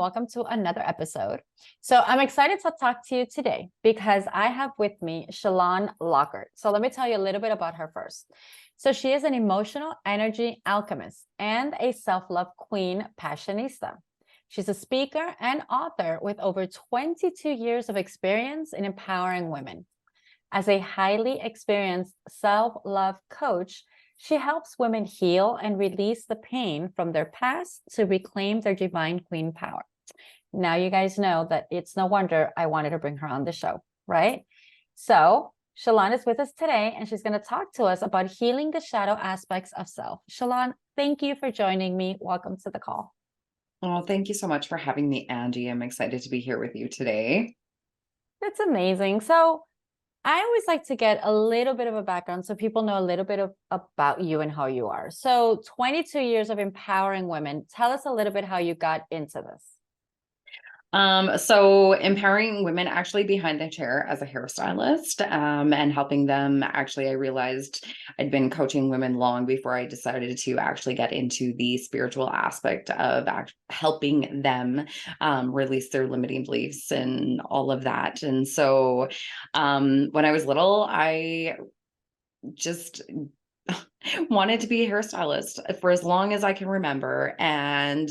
welcome to another episode. So I'm excited to talk to you today because I have with me Chelon Lockert. So let me tell you a little bit about her first. So she is an emotional energy alchemist and a self-love queen passionista. She's a speaker and author with over 22 years of experience in empowering women. As a highly experienced self-love coach, she helps women heal and release the pain from their past to reclaim their divine queen power. Now you guys know that it's no wonder I wanted to bring her on the show, right? So Chelon is with us today, and she's going to talk to us about healing the shadow aspects of self. Chelon, thank you for joining me. Welcome to the call. Oh, thank you so much for having me, Angie. I'm excited to be here with you today. That's amazing. So I always like to get a little bit of a background so people know a little bit about you and how you are. So 22 years of empowering women. Tell us a little bit how you got into this. So empowering women actually behind the chair as a hairstylist, and helping them. Actually, I realized I'd been coaching women long before I decided to actually get into the spiritual aspect of helping them release their limiting beliefs and all of that. And so when I was little, I just wanted to be a hairstylist for as long as I can remember. And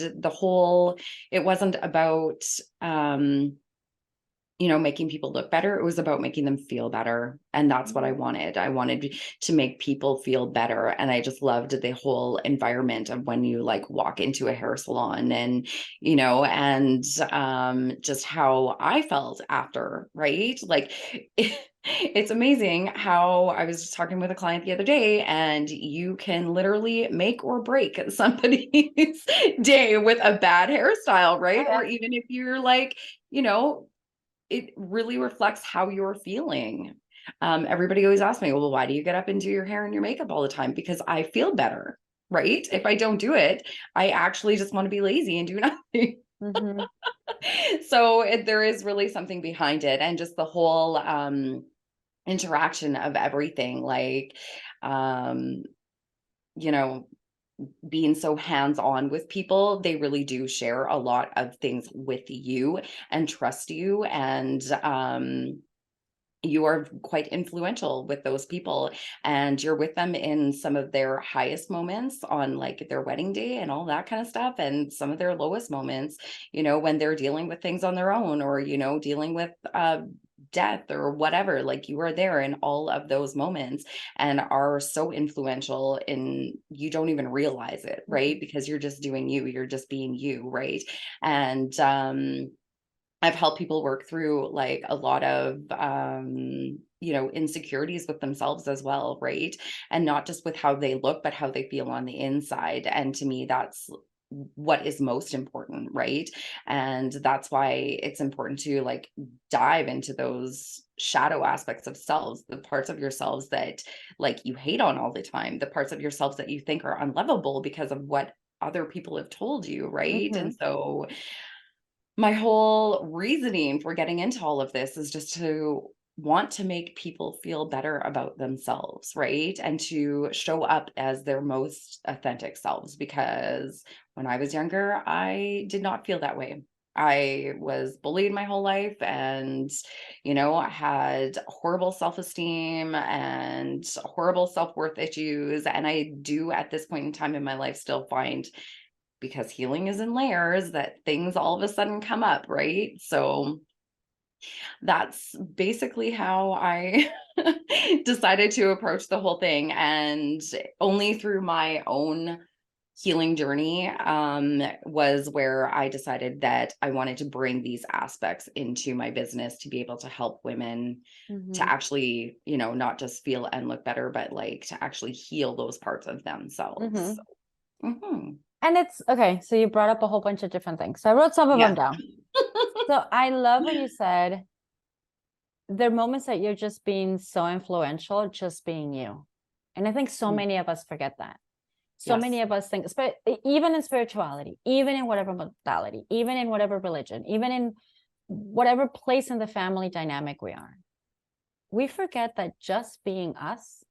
it wasn't about, making people look better. It was about making them feel better. And that's what I wanted. I wanted to make people feel better. And I just loved the whole environment of when you like walk into a hair salon and, just how I felt after, right? Like it's amazing how I was just talking with a client the other day, and you can literally make or break somebody's day with a bad hairstyle, right? Or even if you're like, it really reflects how you're feeling. Everybody always asks me, well, why do you get up and do your hair and your makeup all the time? Because I feel better, right? If I don't do it, I actually just want to be lazy and do nothing. Mm-hmm. So there is really something behind it, and just the whole interaction of everything, like, um, you know, being so hands-on with people. They really do share a lot of things with you and trust you. And you are quite influential with those people, and you're with them in some of their highest moments on like their wedding day and all that kind of stuff, and some of their lowest moments, when they're dealing with things on their own, or dealing with death or whatever. Like, you are there in all of those moments and are so influential, in you don't even realize it, right? Because you're just doing you're just being you, right? And I've helped people work through like a lot of, insecurities with themselves as well, right? And not just with how they look, but how they feel on the inside. And to me, that's what is most important, right? And that's why it's important to like dive into those shadow aspects of selves, the parts of yourselves that like you hate on all the time, the parts of yourselves that you think are unlovable because of what other people have told you, right? Mm-hmm. And so my whole reasoning for getting into all of this is just to want to make people feel better about themselves, right? And to show up as their most authentic selves. Because when I was younger, I did not feel that way. I was bullied my whole life, and, I had horrible self-esteem and horrible self-worth issues. And I do at this point in time in my life still find, because healing is in layers, that things all of a sudden come up, right? So that's basically how I decided to approach the whole thing. And only through my own healing journey was where I decided that I wanted to bring these aspects into my business to be able to help women to actually, not just feel and look better, but like to actually heal those parts of themselves. And it's okay. So you brought up a whole bunch of different things. So I wrote some of them Yes. down. So I love when you said there are moments that you're just being so influential, just being you. And I think so many of us forget that. So many of us think, even in spirituality, even in whatever modality, even in whatever religion, even in whatever place in the family dynamic we forget that just being us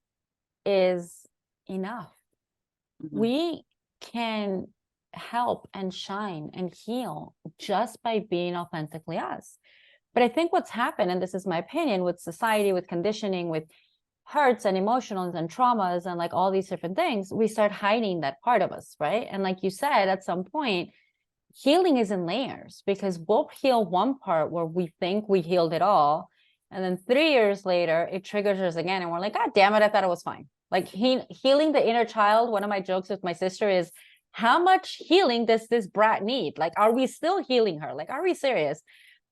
is enough. We can help and shine and heal just by being authentically us. But I think what's happened, and this is my opinion, with society, with conditioning, with hurts and emotions and traumas and like all these different things, we start hiding that part of us, right? And like you said, at some point, healing is in layers, because we'll heal one part where we think we healed it all. And then 3 years later, it triggers us again. And we're like, God damn it, I thought it was fine. Like healing the inner child. One of my jokes with my sister is, how much healing does this brat need? Like, are we still healing her? Like, are we serious?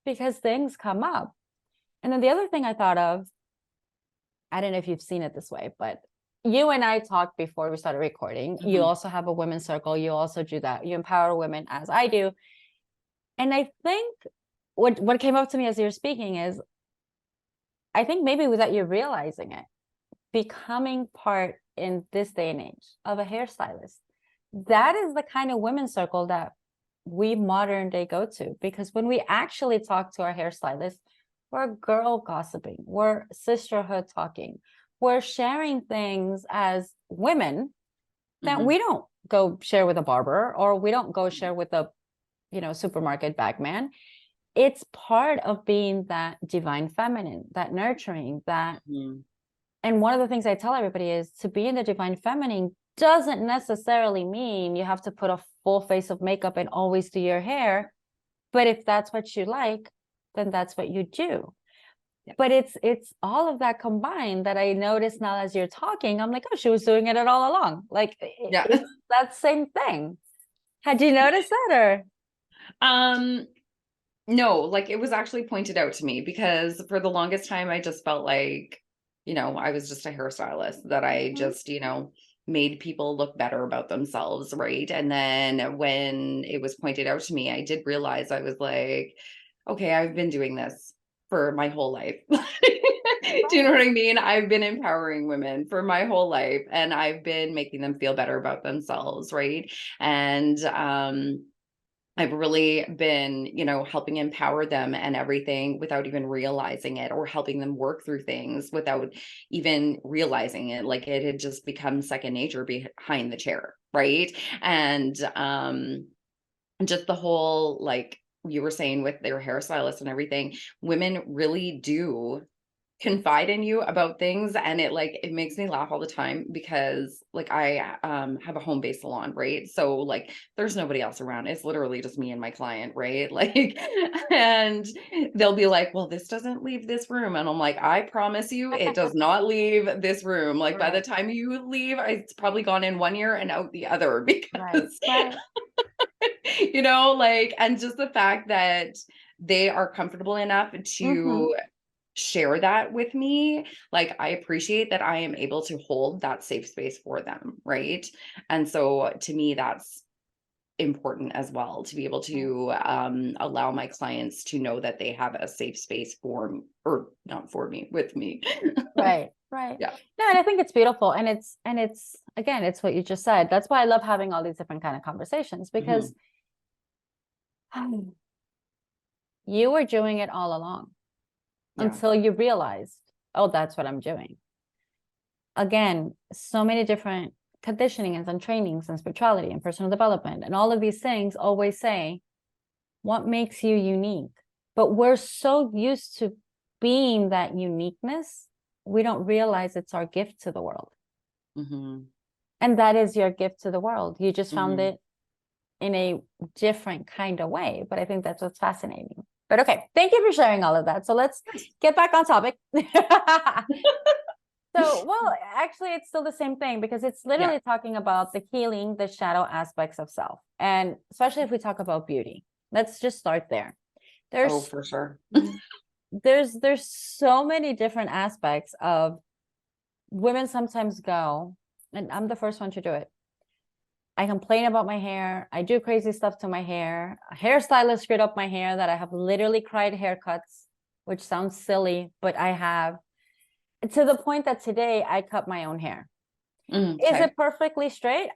Because things come up. And then the other thing I thought of, I don't know if you've seen it this way, but you and I talked before we started recording. Mm-hmm. You also have a women's circle. You also do that. You empower women, as I do. And I think what came up to me as you're speaking is, I think maybe without you realizing it, becoming part in this day and age of a hairstylist, that is the kind of women's circle that we modern day go to. Because when we actually talk to our hairstylist, we're girl gossiping, we're sisterhood talking, we're sharing things as women that we don't go share with a barber, or we don't go share with a, supermarket bagman. It's part of being that divine feminine, that nurturing, that. And one of the things I tell everybody is, to be in the divine feminine doesn't necessarily mean you have to put a full face of makeup and always do your hair. But if that's what you like, then that's what you do. Yeah. But it's all of that combined that I notice now as you're talking. I'm like, oh, she was doing it all along. Like, it's that same thing. Had you noticed that, or? No, like, it was actually pointed out to me, because for the longest time I just felt like, I was just a hairstylist, that I just, made people look better about themselves, right? And then when it was pointed out to me, I did realize, I was like, okay, I've been doing this for my whole life. Do you know what I mean? I've been empowering women for my whole life, and I've been making them feel better about themselves, right? And I've really been, helping empower them and everything without even realizing it, or helping them work through things without even realizing it. Like, it had just become second nature behind the chair, right? And just the whole, like you were saying with their hairstylist and everything, women really do confide in you about things. And it makes me laugh all the time, because like, I have a home-based salon, right? So like, there's nobody else around. It's literally just me and my client, right? Like, and they'll be like, well, this doesn't leave this room. And I'm like, I promise you, it does not leave this room. Like, by the time you leave, it's probably gone in one ear and out the other, because Right. like, and just the fact that they are comfortable enough to share that with me, like, I appreciate that I am able to hold that safe space for them, right? And so to me, that's important as well, to be able to allow my clients to know that they have a safe space for or not for me, with me. Right. Yeah. No, and I think it's beautiful. And it's again, it's what you just said. That's why I love having all these different kind of conversations, because you were doing it all along until you realized, oh, that's what I'm doing. Again, so many different conditionings and trainings and spirituality and personal development and all of these things always say, what makes you unique? But we're so used to being that uniqueness, we don't realize it's our gift to the world. And that is your gift to the world. You just found it in a different kind of way. But I think that's what's fascinating. But okay, thank you for sharing all of that. So let's get back on topic. So, well, actually, it's still the same thing, because it's literally talking about the healing, the shadow aspects of self. And especially if we talk about beauty, let's just start there. Oh, for sure. There's so many different aspects of women sometimes go, and I'm the first one to do it. I complain about my hair. I do crazy stuff to my hair. A hairstylist screwed up my hair that I have literally cried haircuts, which sounds silly, but I have. To the point that today I cut my own hair. Is it perfectly straight?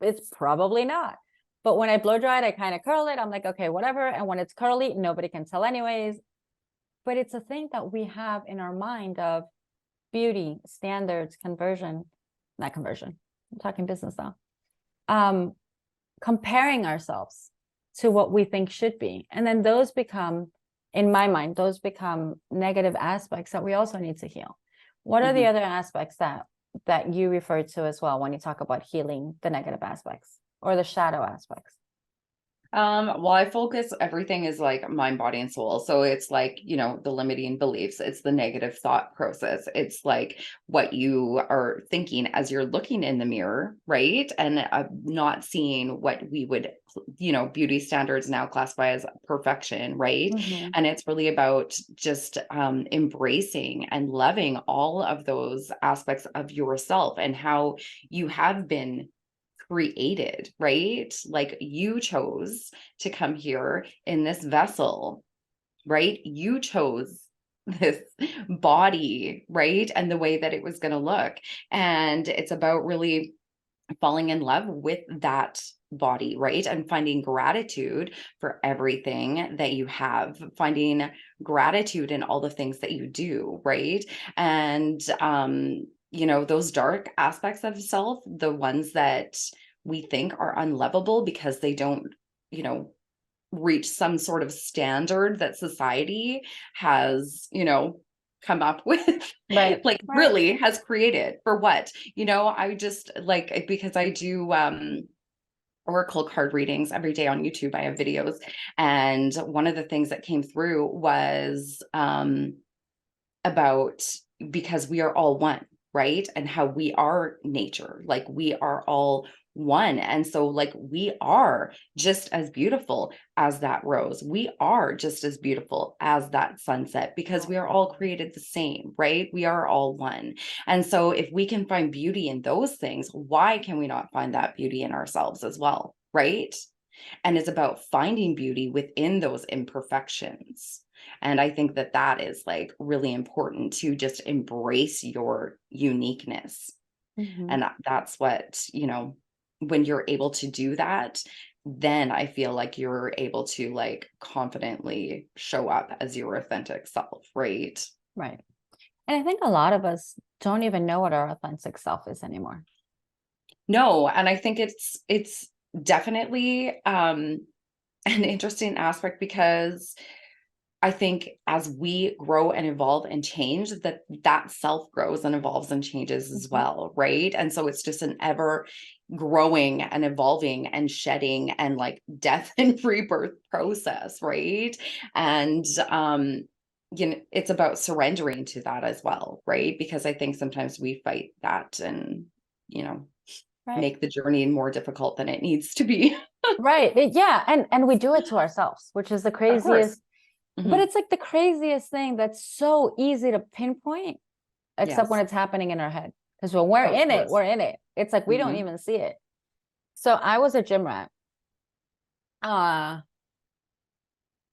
It's probably not. But when I blow dry it, I kind of curl it. I'm like, okay, whatever. And when it's curly, nobody can tell anyways. But it's a thing that we have in our mind of beauty, standards, conversion, not conversion. I'm talking business now. comparing ourselves to what we think should be. And then those become, in my mind, those become negative aspects that we also need to heal. What are the other aspects that you refer to as well when you talk about healing the negative aspects or the shadow aspects? Well, I focus everything is like mind, body, and soul. So it's like, the limiting beliefs, it's the negative thought process. It's like what you are thinking as you're looking in the mirror, right? And not seeing what we would, beauty standards now classify as perfection, right? Mm-hmm. And it's really about just embracing and loving all of those aspects of yourself and how you have been created, right? Like you chose to come here in this vessel, right? You chose this body, right? And the way that it was going to look. And it's about really falling in love with that body, right? And finding gratitude for everything that you have, finding gratitude in all the things that you do, right? And those dark aspects of self, the ones that we think are unlovable because they don't, you know, reach some sort of standard that society has, come up with, Right. like Right. really has created for what, I just like, because I do oracle card readings every day on YouTube. I have videos, and one of the things that came through was about, because we are all one, right? And how we are nature, like we are all one. And so like we are just as beautiful as that rose. We are just as beautiful as that sunset, because we are all created the same, right? We are all one. And so if we can find beauty in those things, why can we not find that beauty in ourselves as well, right? And it's about finding beauty within those imperfections. And I think that that is like really important, to just embrace your uniqueness. Mm-hmm. And that's what, when you're able to do that, then I feel like you're able to like confidently show up as your authentic self, right? Right. And I think a lot of us don't even know what our authentic self is anymore. No, and I think it's definitely an interesting aspect, because I think as we grow and evolve and change, that self grows and evolves and changes as Mm-hmm. well, right? And so it's just an ever growing and evolving and shedding and like death and rebirth process, right? And it's about surrendering to that as well, right? Because I think sometimes we fight that and, you know, Right. make the journey more difficult than it needs to be. Right. Yeah. And we do it to ourselves, which is the Of course. craziest, but Mhm. it's like the craziest thing that's so easy to pinpoint, except when Yes. it's happening in our head. Because when we're Oh, of in it, course. we're in it. It's like we don't Mhm. even see it. So I was a gym rat. Uh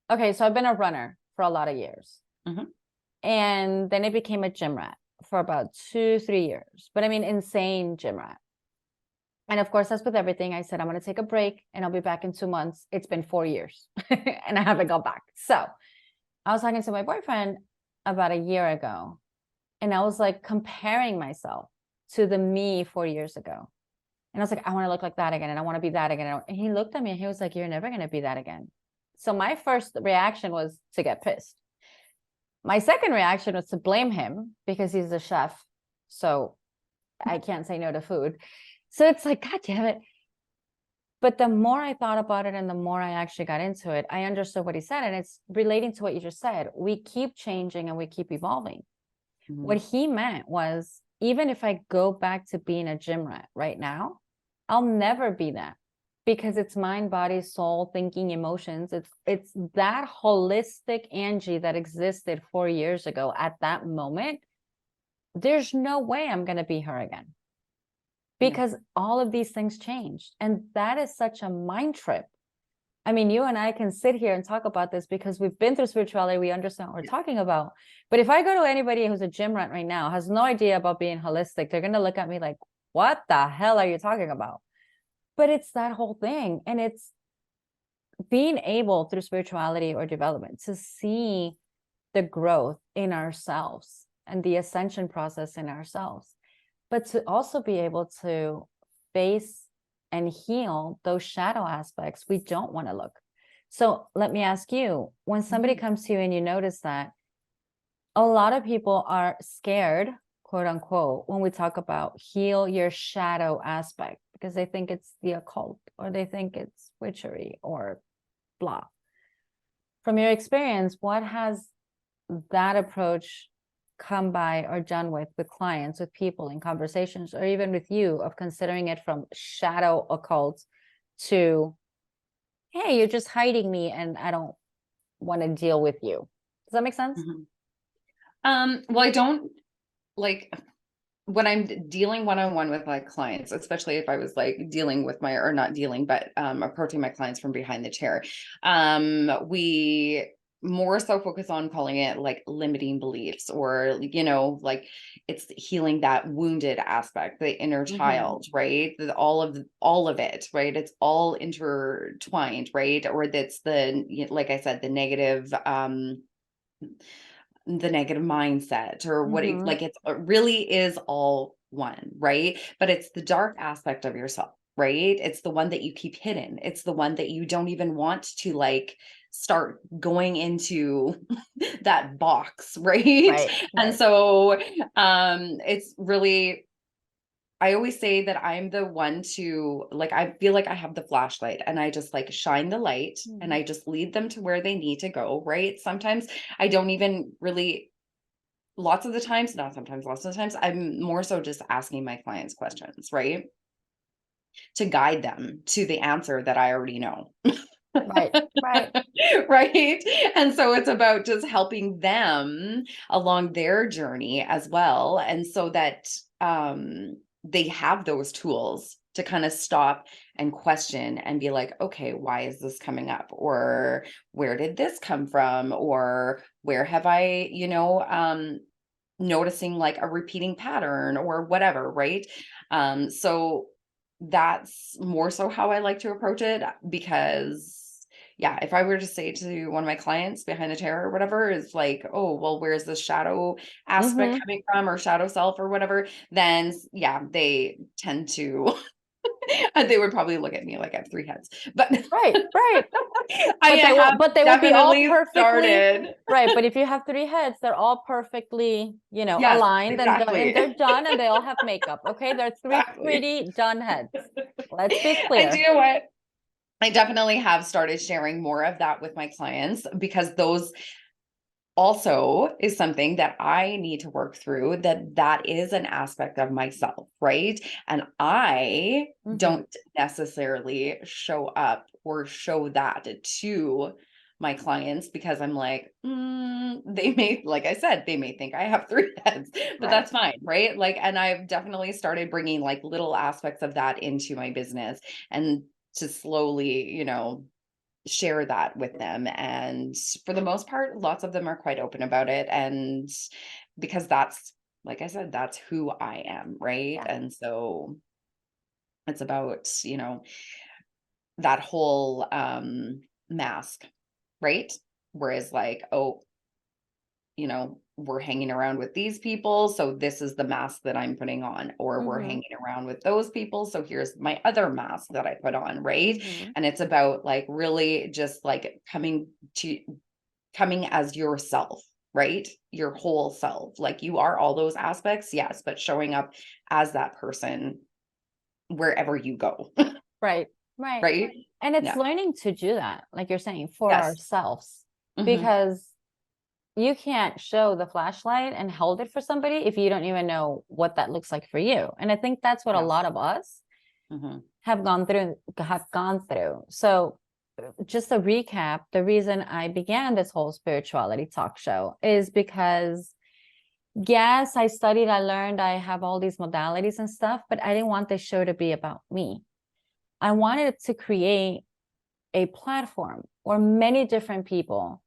okay, so I've been a runner for a lot of years. Mhm. And then I became a gym rat for about 2, 3 years. But I mean, insane gym rat. And of course, as with everything, I said, I'm going to take a break and I'll be back in 2 months. It's been 4 years and I haven't gone back. So I was talking to my boyfriend about a year ago, and I was like comparing myself to the me 4 years ago. And I was like, I want to look like that again. And I want to be that again. And he looked at me and he was like, you're never going to be that again. So my first reaction was to get pissed. My second reaction was to blame him because he's a chef. So I can't say no to food. So it's like, God damn it. But the more I thought about it and the more I actually got into it, I understood what he said. And it's relating to what you just said. We keep changing and we keep evolving. What Mhm. he meant was, even if I go back to being a gym rat right now, I'll never be that, because it's mind, body, soul, thinking, emotions. It's that holistic Angie that existed 4 years ago at that moment. There's no way I'm going to be her again, Yeah. because all of these things changed. And that is such a mind trip. I mean, you and I can sit here and talk about this because we've been through spirituality. We understand what we're Yeah. talking about. But if I go to anybody who's a gym rat right now, has no idea about being holistic, they're going to look at me like, what the hell are you talking about? But it's that whole thing. And it's being able through spirituality or development to see the growth in ourselves and the ascension process in ourselves, but to also be able to face and heal those shadow aspects we don't want to look. So let me ask you, when somebody comes to you and you notice that a lot of people are scared, quote unquote, when we talk about heal your shadow aspect, because they think it's the occult or they think it's witchery or blah. From your experience, what has that approach come by or done with clients, with people in conversations, or even with you, of considering it from shadow occult to, hey, you're just hiding me and I don't want to deal with you? Does that make sense? Well, I don't like when I'm dealing one-on-one with my clients, especially if I was like dealing with my, or not dealing, but approaching my clients from behind the chair. We more so focus on calling it like limiting beliefs, or, like it's healing that wounded aspect, the inner child, right? All of it, right? It's all intertwined, right? Or that's like I said, the negative mindset, or what like it really is all one, right? But it's the dark aspect of yourself, right? It's the one that you keep hidden. It's the one that you don't even want to like start going into that box, right? Right, And right. so it's really, I always say that I'm the one to like, I feel like I have the flashlight and I just like shine the light and I just lead them to where they need to go, right? Sometimes I don't even really, lots of the times, not sometimes, lots of the times, I'm more so just asking my clients questions, right? To guide them to the answer that I already know. Right, right. Right. And so it's about just helping them along their journey as well. And so that they have those tools to kind of stop and question and be like, okay, why is this coming up? Or where did this come from? Or where have I, noticing like a repeating pattern or whatever, right? So that's more so how I like to approach it, because yeah, if I were to say to one of my clients behind the chair or whatever, is like, oh, well, where's the shadow aspect coming from, or shadow self or whatever, then yeah, they tend to they would probably look at me like I have three heads. But Right, right. I have But they will be all definitely perfectly started. right. But if you have three heads, they're all perfectly, Yes, aligned, and exactly. they're done, and they all have makeup. Okay, they're three Exactly. pretty done heads. Let's be And do clear. you know what? I definitely have started sharing more of that with my clients, because those also is something that I need to work through, that is an aspect of myself, right? And I don't necessarily show up or show that to my clients, because I'm like, they may, like I said, they may think I have three heads, but Right. that's fine, right? Like, and I've definitely started bringing like little aspects of that into my business, and to slowly, share that with them. And for the most part, lots of them are quite open about it. And because that's, like I said, that's who I am, right? Yeah. And so it's about, that whole mask, right? Whereas like, oh, we're hanging around with these people, so this is the mask that I'm putting on, or we're hanging around with those people, so here's my other mask that I put on, right? And it's about like really just like coming as yourself, right? Your whole self. Like you are all those aspects, yes, but showing up as that person wherever you go. Right. Right. Right? And it's Yeah. learning to do that, like you're saying, for Yes. ourselves, Hmm. because you can't show the flashlight and hold it for somebody if you don't even know what that looks like for you. And I think that's what a Yes. lot of us Hmm. have gone through. So just a recap, the reason I began this whole spirituality talk show is because yes, I studied, I learned, I have all these modalities and stuff, but I didn't want this show to be about me. I wanted to create a platform where many different people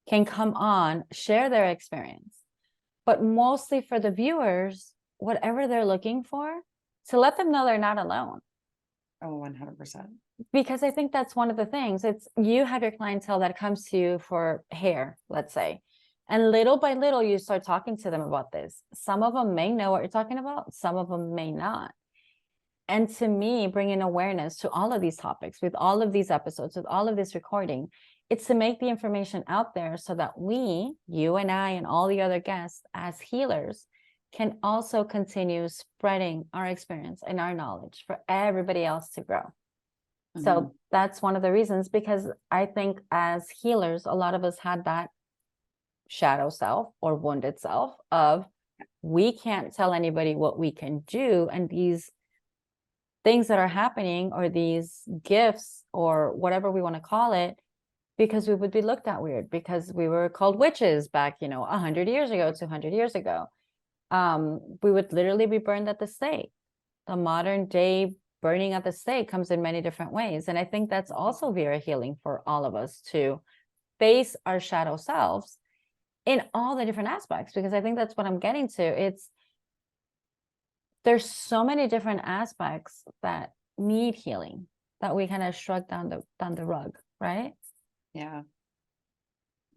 can come on, share their experience, but mostly for the viewers, whatever they're looking for, to let them know they're not alone. Oh, 100%. Because I think that's one of the things. It's you have your clientele that comes to you for hair, let's say. And little by little, you start talking to them about this. Some of them may know what you're talking about, some of them may not. And to me, bringing awareness to all of these topics, with all of these episodes, with all of this recording, it's to make the information out there so that we, you and I, and all the other guests as healers, can also continue spreading our experience and our knowledge for everybody else to grow. So that's one of the reasons, because I think as healers, a lot of us had that shadow self or wounded self of, we can't tell anybody what we can do. And these things that are happening, or these gifts, or whatever we want to call it, because we would be looked at weird, because we were called witches back, 100 years ago, 200 years ago. We would literally be burned at the stake. The modern day burning at the stake comes in many different ways. And I think that's also very healing for all of us, to face our shadow selves in all the different aspects, because I think that's what I'm getting to. There's so many different aspects that need healing that we kind of shrug down the rug, right? Yeah,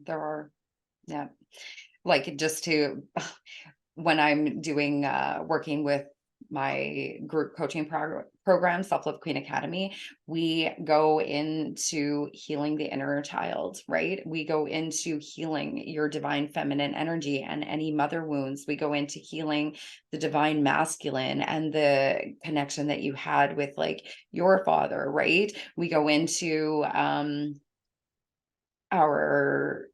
there are. Yeah. Like, just to, when I'm doing, working with my group coaching program, Self Love Queen Academy, we go into healing the inner child, right? We go into healing your divine feminine energy and any mother wounds. We go into healing the divine masculine and the connection that you had with, like, your father, right? We go into our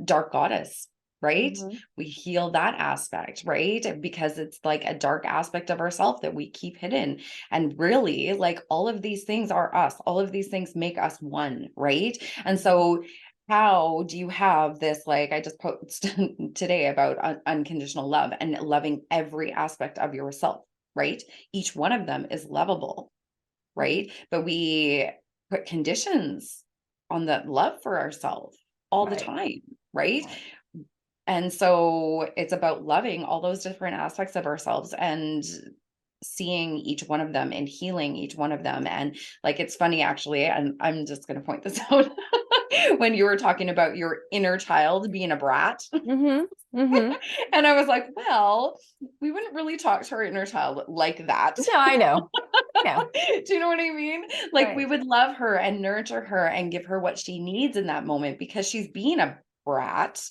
dark goddess, right? We heal that aspect, right? Because it's like a dark aspect of ourself that we keep hidden. And really, like, all of these things are us. All of these things make us one, right? And so how do you have this, like, I just posted today about unconditional love and loving every aspect of yourself, right? Each one of them is lovable, right? But we put conditions on that love for ourselves all the Right. time, right? And so it's about loving all those different aspects of ourselves and seeing each one of them and healing each one of them. And, like, it's funny, actually, and I'm just going to point this out. When you were talking about your inner child being a brat, and I was like, well, we wouldn't really talk to our inner child like that. No, I know. Yeah. Do you know what I mean? Like, we would love her and nurture her and give her what she needs in that moment, because she's being a brat,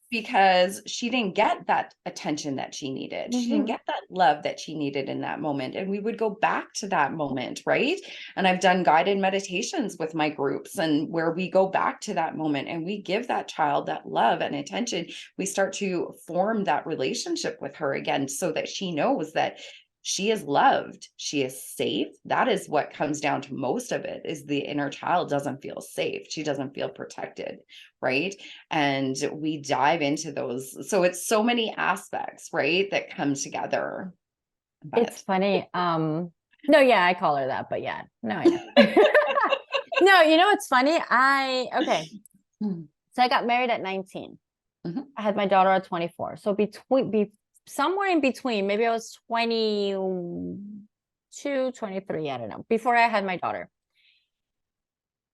because she didn't get that attention that she needed. She didn't get that love that she needed in that moment. And we would go back to that moment, right? And I've done guided meditations with my groups, and where we go back to that moment and we give that child that love and attention. We start to form that relationship with her again, so that she knows that she is loved, she is safe. That is what comes down to most of it, is the inner child doesn't feel safe. She doesn't feel protected, right? And we dive into those. So it's so many aspects, right, that come together. It's funny. No, yeah, I call her that, but yeah, no, I know. No, it's funny. Okay. So I got married at 19. I had my daughter at 24. So somewhere in between, maybe I was 22, 23, I don't know, before I had my daughter.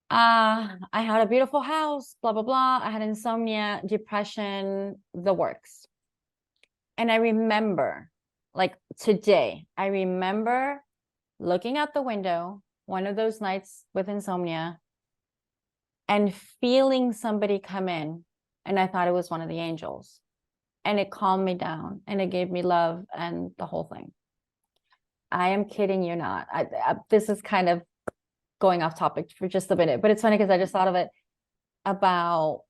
I had a beautiful house, blah, blah, blah. I had insomnia, depression, the works. And I remember, like today, I remember looking out the window one of those nights with insomnia and feeling somebody come in. And I thought it was one of the angels. And it calmed me down and it gave me love and the whole thing. I am kidding you not. This is kind of going off topic for just a minute, but it's funny because I just thought of it about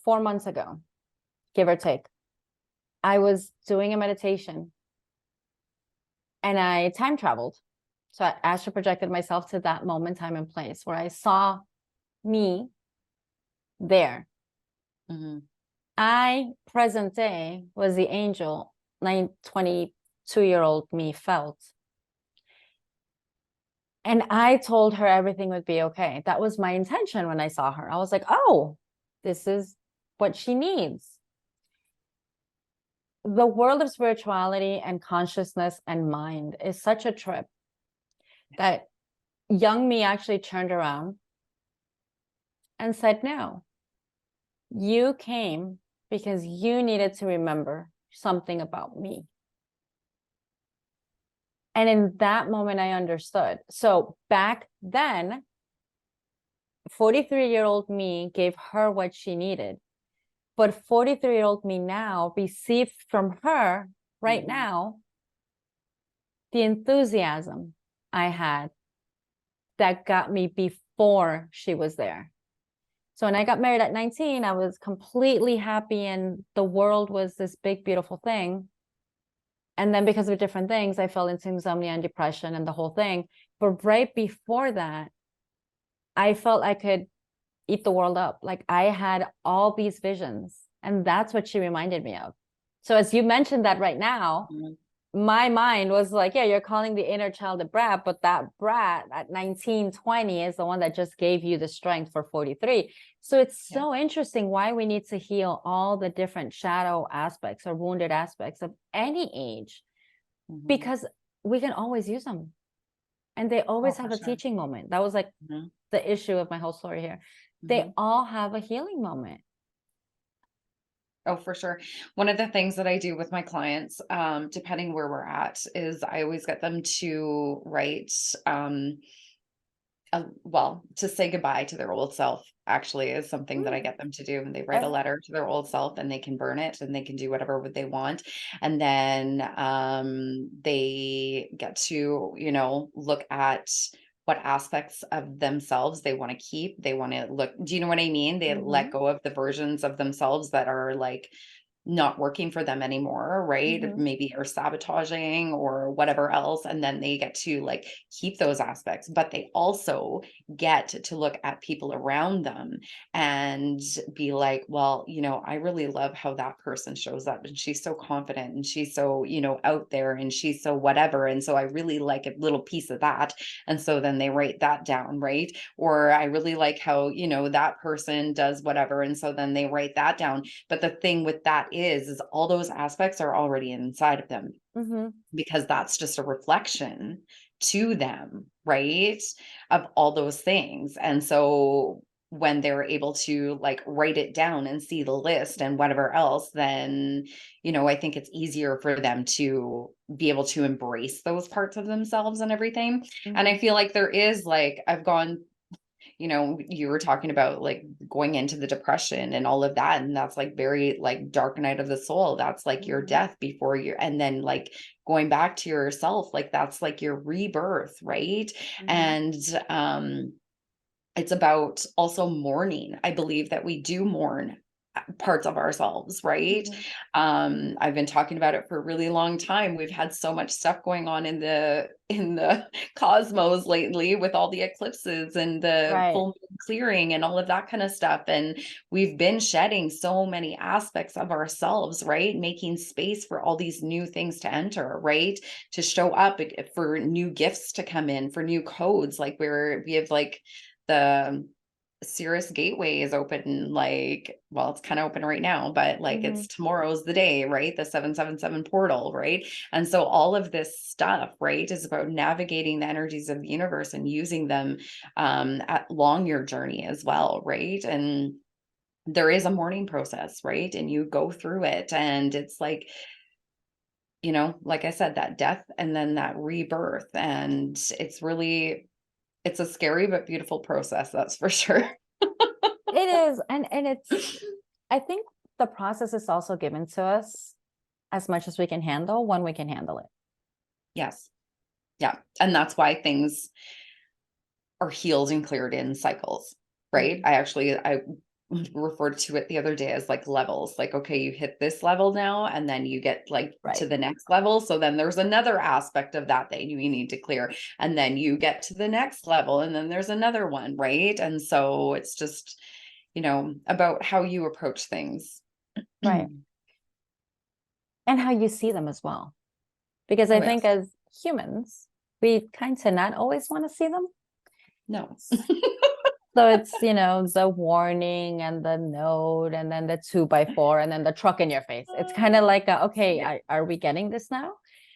4 months ago, give or take. I was doing a meditation and I time traveled. So I astral projected myself to that moment, time and place where I saw me there. I, present day, was the angel 22-year-old me felt. And I told her everything would be okay. That was my intention when I saw her. I was like, oh, this is what she needs. The world of spirituality and consciousness and mind is such a trip that young me actually turned around and said, no, you came because you needed to remember something about me. And in that moment, I understood. So back then, 43-year-old me gave her what she needed. But 43-year-old me now received from her right now the enthusiasm I had that got me before she was there. So when I got married at 19, I was completely happy and the world was this big, beautiful thing. And then because of different things, I fell into insomnia and depression and the whole thing. But right before that, I felt I could eat the world up. Like I had all these visions. And that's what she reminded me of. So as you mentioned that right now, my mind was like, yeah, you're calling the inner child a brat, but that brat at 19, 20 is the one that just gave you the strength for 43. So it's so interesting why we need to heal all the different shadow aspects or wounded aspects of any age, because we can always use them. And they always have a teaching moment. That was like the issue of my whole story here. They all have a healing moment. Oh, for sure. One of the things that I do with my clients, depending where we're at, is I always get them to write, well, to say goodbye to their old self actually is something that I get them to do. And they write a letter to their old self and they can burn it and they can do whatever they want. And then they get to, look at what aspects of themselves they want to keep. They want to look, do you know what I mean? They let go of the versions of themselves that are like not working for them anymore, right? Maybe are sabotaging or whatever else. And then they get to like keep those aspects, but they also get to look at people around them and be like, well, I really love how that person shows up and she's so confident and she's so, out there and she's so whatever. And so I really like a little piece of that. And so then they write that down, right? Or I really like how, that person does whatever. And so then they write that down. But the thing with that is all those aspects are already inside of them because that's just a reflection to them, right? Of all those things. And so when they're able to like write it down and see the list and whatever else, then, I think it's easier for them to be able to embrace those parts of themselves and everything. And I feel like there is like, I've gone, you were talking about like going into the depression and all of that. And that's like very like dark night of the soul. That's like your death before you, and then like going back to yourself, like that's like your rebirth. Right. And, it's about also mourning. I believe that we do mourn parts of ourselves, right? I've been talking about it for a really long time. We've had so much stuff going on in the cosmos lately with all the eclipses and the full moon clearing and all of that kind of stuff. And we've been shedding so many aspects of ourselves, right? Making space for all these new things to enter, right? To show up for new gifts to come in, for new codes. Like we have like the Cirrus Gateway is open, like, well, it's kind of open right now, but like it's tomorrow's the day, right? The 777 portal, right? And so all of this stuff, right, is about navigating the energies of the universe and using them along your journey as well, right? And there is a mourning process, right? And you go through it, and it's like, like I said, that death and then that rebirth, and it's a scary but beautiful process, that's for sure. It is. And I think the process is also given to us as much as we can handle when we can handle it. Yes. Yeah. And that's why things are healed and cleared in cycles, right? I referred to it the other day as like levels. Like, okay, you hit this level now, and then you get like to the next level. So then there's another aspect of that you need to clear. And then you get to the next level, and then there's another one, right? And so it's just, about how you approach things. Right. And how you see them as well. Because I think as humans, we kind of not always want to see them. No. So it's, the warning and the note and then the 2x4 and then the truck in your face. It's kind of like, okay, are we getting this now?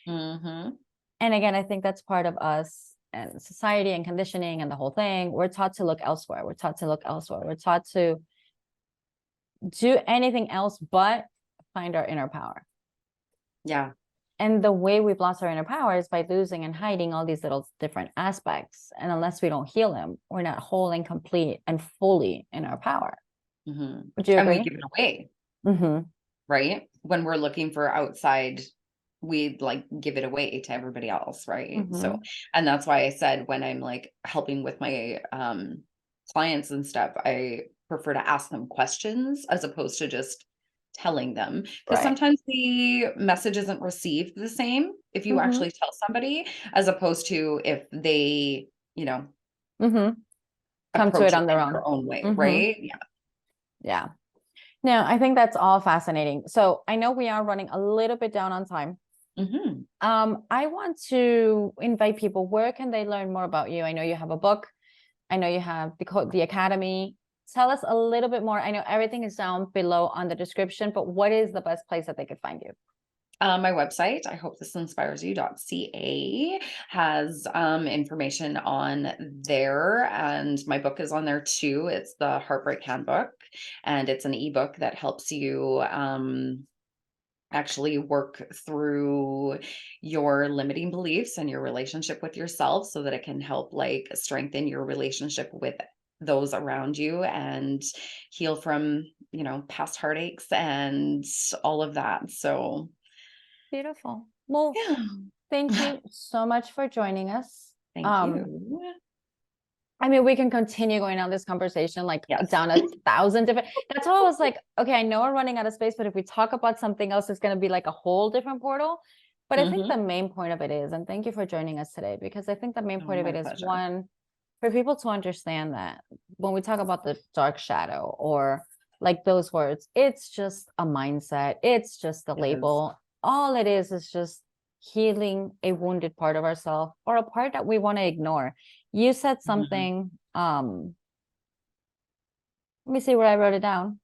And again, I think that's part of us and society and conditioning and the whole thing. We're taught to look elsewhere. We're taught to look elsewhere. We're taught to do anything else but find our inner power. Yeah. And the way we've lost our inner power is by losing and hiding all these little different aspects. And unless we don't heal them, we're not whole and complete and fully in our power. Mm-hmm. Would you And we agree? give it away, Mm-hmm. right? When we're looking for outside, we like give it away to everybody else, right? Mm-hmm. So, and that's why I said when I'm like helping with my clients and stuff, I prefer to ask them questions as opposed to just telling them, because Right. sometimes the message isn't received the same if you Mm-hmm. actually tell somebody as opposed to if they, you know, Mm-hmm. Come to it approach it on their in own. their own way, Mm-hmm. right? Yeah. Yeah. No, I think that's all fascinating. So I know we are running a little bit down on time. Mm-hmm. I want to invite people. Where can they learn more about you? I know you have a book. I know you have the Academy. Tell us a little bit more. I know everything is down below on the description, but what is the best place that they could find you? My website, I hope this inspires you.ca, has information on there, and my book is on there too. It's the Heartbreak Handbook, and it's an ebook that helps you actually work through your limiting beliefs and your relationship with yourself so that it can help like strengthen your relationship with those around you and heal from, past heartaches and all of that. So, Beautiful. Well, thank yeah. you so much for joining us. Thank Um, you. I mean, we can continue going on this conversation like Yes. down 1,000 different. That's why I was like, okay, I know we're running out of space, but if we talk about something else, it's going to be like a whole different portal. But I think Mhm. the main point of it is, and thank you for joining us today, because I think the main Oh, point of my it is pleasure. one, for people to understand that when we talk about the dark shadow or like those words, it's just a mindset, it's just a It is. label. All it is just healing a wounded part of ourselves or a part that we want to ignore. You said Mhm. something, let me see where I wrote it down.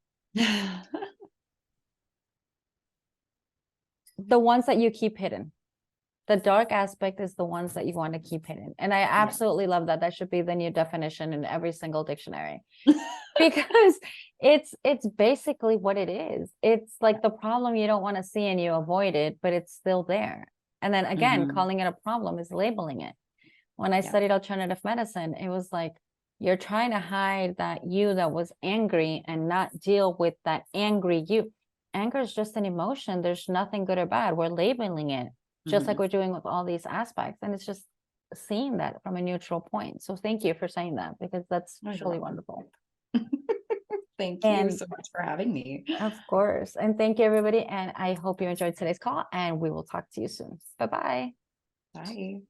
The ones that you keep hidden. The dark aspect is the ones that you want to keep hidden. And I Yeah. absolutely love that. That should be the new definition in every single dictionary. Because it's basically what it is. It's like the problem you don't want to see and you avoid it, but it's still there. And then again, Mhm. calling it a problem is labeling it. When I Yeah. studied alternative medicine, it was like you're trying to hide that you that was angry and not deal with that angry you. Anger is just an emotion. There's nothing good or bad. We're labeling it just like Mhm. we're doing with all these aspects. And it's just seeing that from a neutral point. So thank you for saying that, because that's Oh, you're truly welcome. wonderful. Thank you And so much for having me. of course, and thank you everybody. And I hope you enjoyed today's call, and we will talk to you soon. Bye-bye. Bye.